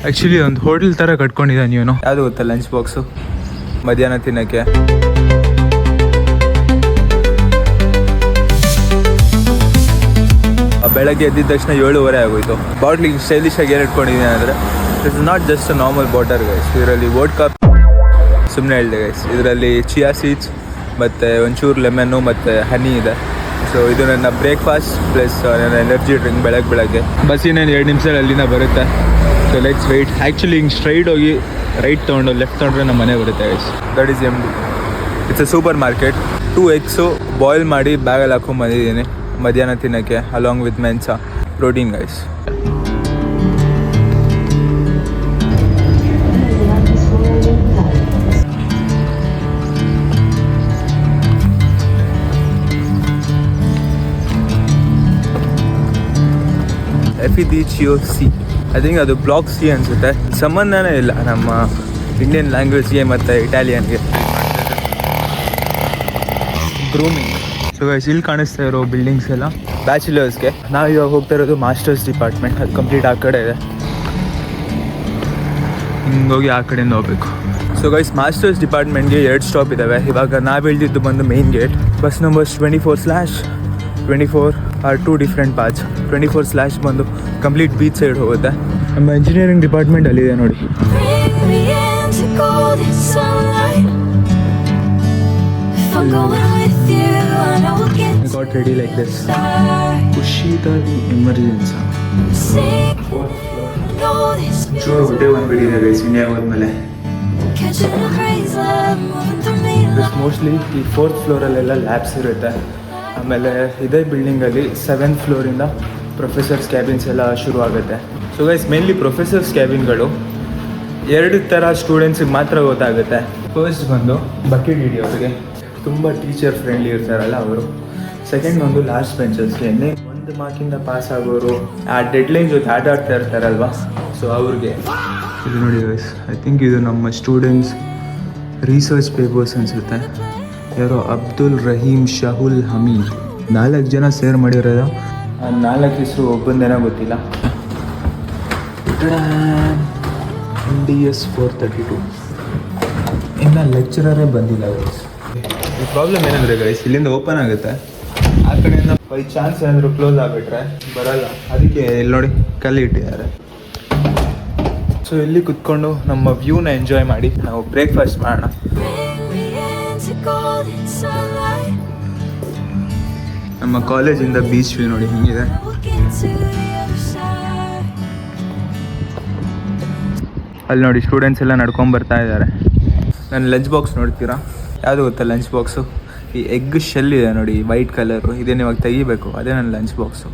Actually ಒಂದು hotel ಥರ ಕಟ್ಕೊಂಡಿದ್ದಾನೆ ಇವನು. ಯಾವುದು ಗೊತ್ತಾ, ಲಂಚ್ ಬಾಕ್ಸು ಮಧ್ಯಾಹ್ನ ತಿನ್ನೋಕ್ಕೆ. ಬೆಳಗ್ಗೆ ಎದ್ದಿದ ತಕ್ಷಣ 7:30 ಆಗೋಯ್ತು. ಬಾಟ್ಲಿಗೆ ಸ್ಟೈಲಿಶ್ ಆಗಿ ಏನು ಇಟ್ಕೊಂಡಿದ್ದೀನಿ ಅಂದರೆ, it's not just a normal water guys. ಇದರಲ್ಲಿ ವೋಡ್ಕಾ, ಸುಮ್ಮನೆ ಹೇಳಿದೆ ಗೈಸ್, ಇದರಲ್ಲಿ ಚಿಯಾ ಸೀಡ್ಸ್ ಮತ್ತು ಒಂಚೂರು ಲೆಮನ್ನು ಮತ್ತು ಹನಿ ಇದೆ. ಸೊ ಇದು ನನ್ನ ಬ್ರೇಕ್ಫಾಸ್ಟ್ ಪ್ಲಸ್ ನನ್ನ ಎನರ್ಜಿ ಡ್ರಿಂಕ್ ಬೆಳಗ್ಗೆ. ಬಸ್ ಇನ್ನೇನು 2 ನಿಮಿಷದಲ್ಲಿ ಅಲ್ಲಿಂದ ಬರುತ್ತೆ. So let's wait. ಆ್ಯಕ್ಚುಲಿ ಹಿಂಗೆ ಸ್ಟ್ರೈಟ್ ಹೋಗಿ ರೈಟ್ ತೊಗೊಂಡು ಲೆಫ್ಟ್ ತೊಗೊಂಡ್ರೆ ನಮ್ಮ ಮನೆ ಬರುತ್ತೆ guys. That is MD. It's a supermarket. 2 eggs boil ಮಾಡಿ ಬ್ಯಾಗಲ್ಲಿ ಹಾಕೊಂಡ್ಬಂದಿದ್ದೀನಿ ಮಧ್ಯಾಹ್ನ ತಿನ್ನೋಕ್ಕೆ, along with Mensa protein guys. FEDCOC, I think ಅದು ಬ್ಲಾಕ್ C ಅನಿಸುತ್ತೆ. ಸಂಬಂಧನೇ ಇಲ್ಲ ನಮ್ಮ ಇಂಡಿಯನ್ ಲ್ಯಾಂಗ್ವೇಜ್ಗೆ ಮತ್ತು ಇಟಾಲಿಯನ್ಗೆ. ಗ್ರೂಮಿಂಗ್. ಸೊ ಗೈಸ್, ಇಲ್ಲಿ ಕಾಣಿಸ್ತಾ ಇರೋ ಬಿಲ್ಡಿಂಗ್ಸ್ ಎಲ್ಲ ಬ್ಯಾಚುಲರ್ಸ್ಗೆ. ನಾವು ಇವಾಗ ಹೋಗ್ತಾ ಇರೋದು ಮಾಸ್ಟರ್ಸ್ ಡಿಪಾರ್ಟ್ಮೆಂಟ್. ಅದು ಕಂಪ್ಲೀಟ್ ಆ ಕಡೆ ಇದೆ. ಹಿಂಗೋಗಿ ಆ ಕಡೆಯಿಂದ ಹೋಗ್ಬೇಕು. ಸೊ ಗೈಸ್, ಮಾಸ್ಟರ್ಸ್ ಡಿಪಾರ್ಟ್ಮೆಂಟ್ಗೆ 2 ಸ್ಟಾಪ್ ಇದ್ದಾವೆ. ಇವಾಗ ನಾವು ಇಳಿದಿದ್ದು ಬಂದು main gate. Bus numbers 24/24 are 2 different paths. 24/ ಬಂದು ಕಂಪ್ಲೀಟ್ ಬೀಚ್ ಸೈಡ್ ಹೋಗುತ್ತೆ. ನಮ್ಮ ಇಂಜಿನಿಯರಿಂಗ್ ಡಿಪಾರ್ಟ್ಮೆಂಟ್ ಅಲ್ಲಿದೆ ನೋಡಿ. Got ready like this. ಖುಷಿದಾಗಿ ಎಮರ್ಜೆನ್ಸಿ ಚೂರು ಹೊಟ್ಟೆ ಬಂದ್ಬಿಟ್ಟಿದೆ ಗೈಸ್ ಇಂಡಿಯಾಗೆ ಹೋದ್ಮೇಲೆ. ಮೋಸ್ಟ್ಲಿ ಈ 4th ಫ್ಲೋರಲ್ಲೆಲ್ಲ ಲ್ಯಾಬ್ಸ್ ಇರುತ್ತೆ. ಆಮೇಲೆ ಇದೇ ಬಿಲ್ಡಿಂಗಲ್ಲಿ 7th ಫ್ಲೋರಿಂದ ಪ್ರೊಫೆಸರ್ಸ್ ಕ್ಯಾಬಿನ್ಸ್ ಎಲ್ಲ ಶುರು ಆಗುತ್ತೆ. ಸೊ ಗೈಸ್, ಮೇನ್ಲಿ ಪ್ರೊಫೆಸರ್ಸ್ ಕ್ಯಾಬಿನ್ಗಳು 2 ಥರ ಸ್ಟೂಡೆಂಟ್ಸಿಗೆ ಮಾತ್ರ ಗೊತ್ತಾಗುತ್ತೆ. ಫಸ್ಟ್ ಬಂದು ಬಕೆಟ್ ಹಿಡಿಯೋರಿಗೆ, ತುಂಬ ಟೀಚರ್ ಫ್ರೆಂಡ್ಲಿ ಇರ್ತಾರಲ್ಲ ಅವರು. ಸೆಕೆಂಡ್ ಒಂದು ಲಾಸ್ಟ್ ಬೆಂಚರ್ಸ್ಗೆ, 1 ಮಾರ್ಕಿಂದ ಪಾಸ್ ಆಗೋರು, ಆ ಡೆಡ್ಲೈನ್ ಜೊತೆ ಆಡ್ತಾ ಇರ್ತಾರಲ್ವ, ಸೊ ಅವ್ರಿಗೆ. ಇದು ನೋಡಿ ಗೈಸ್, ಐ ಥಿಂಕ್ ಇದು ನಮ್ಮ ಸ್ಟೂಡೆಂಟ್ಸ್ ರಿಸರ್ಚ್ ಪೇಪರ್ಸ್ ಅನಿಸುತ್ತೆ. ಯಾರೋ ಅಬ್ದುಲ್ ರಹೀಮ್ ಶಹುಲ್ ಹಮೀದ್ 4 ಜನ ಸೇರ್ ಮಾಡಿರೋದು. ಆ 4 ಹೆಸರು ಒಬ್ಬಂದೇನೋ ಗೊತ್ತಿಲ್ಲ. NDS 432 ಇನ್ನು ಲೆಕ್ಚರರೇ ಬಂದಿಲ್ಲ ಗೈಸ್. ಈ ಪ್ರಾಬ್ಲಮ್ ಏನಂದರೆ ಗೈಸ್, ಇಲ್ಲಿಂದ ಓಪನ್ ಆಗುತ್ತೆ, ಆ ಕಡೆಯಿಂದ ಬೈ ಚಾನ್ಸ್ ಏನಾದರೂ ಕ್ಲೋಸ್ ಆಗಿಬಿಟ್ರೆ ಬರಲ್ಲ. ಅದಕ್ಕೆ ಇಲ್ಲಿ ನೋಡಿ ಕಲ್ಲಿ ಇಟ್ಟಿದ್ದಾರೆ. ಸೊ ಇಲ್ಲಿ ಕುತ್ಕೊಂಡು ನಮ್ಮ ವ್ಯೂನ ಎಂಜಾಯ್ ಮಾಡಿ ನಾವು ಬ್ರೇಕ್ಫಾಸ್ಟ್ ಮಾಡೋಣ. ನಮ್ಮ ಕಾಲೇಜಿಂದ ಬೀಚ್ ವ್ಯೂ ನೋಡಿ ಹಿಂಗಿದೆ. ಅಲ್ಲಿ ನೋಡಿ ಸ್ಟೂಡೆಂಟ್ಸ್ ಎಲ್ಲ ನಡ್ಕೊಂಡು ಬರ್ತಾ ಇದ್ದಾರೆ. ನನ್ನ ಲಂಚ್ ಬಾಕ್ಸ್ ನೋಡ್ತೀರಾ? ಯಾವುದು ಗೊತ್ತಾ ಲಂಚ್ ಬಾಕ್ಸು? ಈ ಎಗ್ ಶೆಲ್ ಇದೆ ನೋಡಿ, ವೈಟ್ ಕಲರು. ಇದೇನು ಇವಾಗ ತೆಗಿಬೇಕು, ಅದೇ ನನ್ನ lunch box.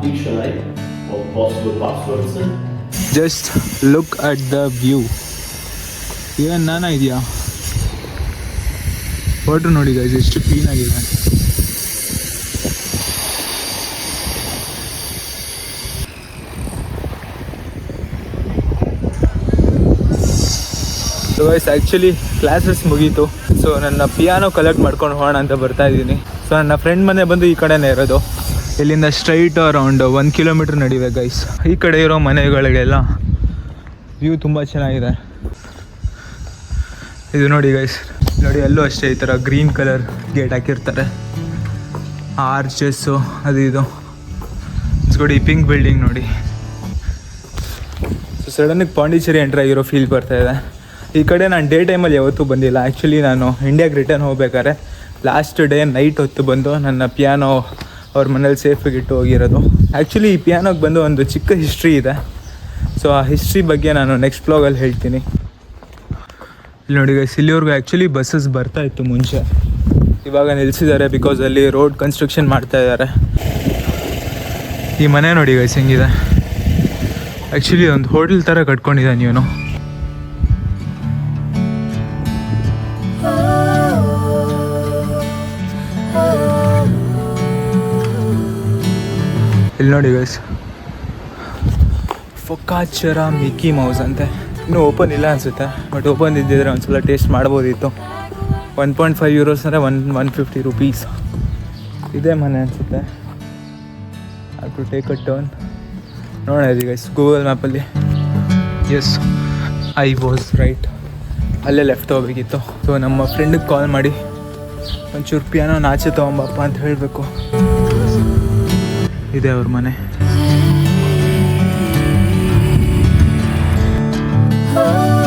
dictionary of possible passwords. Just look at the view. even ನಾನಾ ಇದೆಯಾ ವಾಟರ್ ನೋಡಿ ಗೈಸ್, ಎಷ್ಟು ಕ್ಲೀನ್ ಆಗಿದೆ. ಸೊ ಗೈಸ್, ಆ್ಯಕ್ಚುಲಿ ಕ್ಲಾಸಸ್ ಮುಗೀತು. ಸೊ ನನ್ನ ಪಿಯಾನೋ ಕಲೆಕ್ಟ್ ಮಾಡ್ಕೊಂಡು ಹೋಗೋಣ ಅಂತ ಬರ್ತಾ ಇದ್ದೀನಿ. ಸೊ ನನ್ನ ಫ್ರೆಂಡ್ ಮನೆ ಬಂದು ಈ ಕಡೆನೇ ಇರೋದು. ಇಲ್ಲಿಂದ ಸ್ಟ್ರೈಟ್ ಅರೌಂಡ್ 1 ಕಿಲೋಮೀಟ್ರ್ ನಡಿವೆ ಗೈಸ್. ಈ ಕಡೆ ಇರೋ ಮನೆಗಳಿಗೆಲ್ಲ ವ್ಯೂ ತುಂಬ ಚೆನ್ನಾಗಿದೆ. ಇದು ನೋಡಿ ಗೈಸ್, ನೋಡಿ ಅಲ್ಲೂ ಅಷ್ಟೇ ಈ ಥರ ಗ್ರೀನ್ ಕಲರ್ ಗೇಟ್ ಹಾಕಿರ್ತಾರೆ. ಆರ್ಚಸ್ಸು ಅದು ಇದು ನೋಡಿ. ಈ ಪಿಂಕ್ ಬಿಲ್ಡಿಂಗ್ ನೋಡಿ. ಸೊ ಸಡನ್ನಾಗಿ ಪಾಂಡಿಚೇರಿ ಎಂಟ್ರ್ ಆಗಿರೋ ಫೀಲ್ ಬರ್ತಾಯಿದೆ. ಈ ಕಡೆ ನಾನು ಡೇ ಟೈಮಲ್ಲಿ ಯಾವತ್ತೂ ಬಂದಿಲ್ಲ. ಆ್ಯಕ್ಚುಲಿ ನಾನು ಇಂಡಿಯಾಗೆ ರಿಟರ್ನ್ ಹೋಗ್ಬೇಕಾದ್ರೆ ಲಾಸ್ಟ್ ಡೇ ನೈಟ್ ಹೊತ್ತು ಬಂದು ನನ್ನ ಪಿಯಾನೋ ಅವ್ರ ಮನೇಲಿ ಸೇಫಾಗಿ ಇಟ್ಟು ಹೋಗಿರೋದು. ಆ್ಯಕ್ಚುಲಿ ಈ ಪಿಯಾನೋಗೆ ಬಂದು ಒಂದು ಚಿಕ್ಕ ಹಿಸ್ಟ್ರಿ ಇದೆ. ಸೊ ಆ ಹಿಸ್ಟ್ರಿ ಬಗ್ಗೆ ನಾನು ನೆಕ್ಸ್ಟ್ ಬ್ಲಾಗಲ್ಲಿ ಹೇಳ್ತೀನಿ. ಇಲ್ಲಿ ನೋಡಿ ಗೈಸ್, ಇಲ್ಲಿವರೆಗೂ ಆ್ಯಕ್ಚುಲಿ ಬಸ್ಸಸ್ ಬರ್ತಾಯಿತ್ತು ಮುಂಚೆ, ಇವಾಗ ನಿಲ್ಲಿಸಿದ್ದಾರೆ ಬಿಕಾಸ್ ಅಲ್ಲಿ ರೋಡ್ ಕನ್ಸ್ಟ್ರಕ್ಷನ್ ಮಾಡ್ತಾ ಇದ್ದಾರೆ. ಈ ಮನೆ ನೋಡಿ ಗೈಸ್ ಹೆಂಗಿದೆ. ಆ್ಯಕ್ಚುಲಿ ಒಂದು ಹೋಟೆಲ್ ಥರ ಕಟ್ಕೊಂಡಿದ್ದಾನೆ ಇವನು. ಇಲ್ಲಿ ನೋಡಿ ಗೈಸ್, ಫೊಕಾಚರ ಮಿಕ್ಕಿ ಮೌಸ್ ಅಂತೆ. ಇನ್ನೂ ಓಪನ್ ಇಲ್ಲ ಅನಿಸುತ್ತೆ, ಬಟ್ ಓಪನ್ ಇದ್ದಿದ್ರೆ ಒಂದ್ಸಲ ಟೇಸ್ಟ್ ಮಾಡ್ಬೋದಿತ್ತು. 1.5 euros ಅಂದರೆ 150 rupees. ಇದೇ ಮನೆ ಅನಿಸುತ್ತೆ. Have to take a turn. ನೋಡೋಣ ಗೈಸ್ ಗೂಗಲ್ ಮ್ಯಾಪಲ್ಲಿ. Yes, I was right. ಅಲ್ಲೇ ಲೆಫ್ಟ್ ಹೋಗ್ಬೇಕಿತ್ತು. ಸೊ ನಮ್ಮ ಫ್ರೆಂಡಿಗೆ ಕಾಲ್ ಮಾಡಿ ಒಂಚೂರು ಪಿಯಾನೋ ಆಚೆ ತೊಗೊಂಬಪ್ಪ ಅಂತ ಹೇಳಬೇಕು. ಇದೆ ಅವ್ರ ಮನೆ. Oh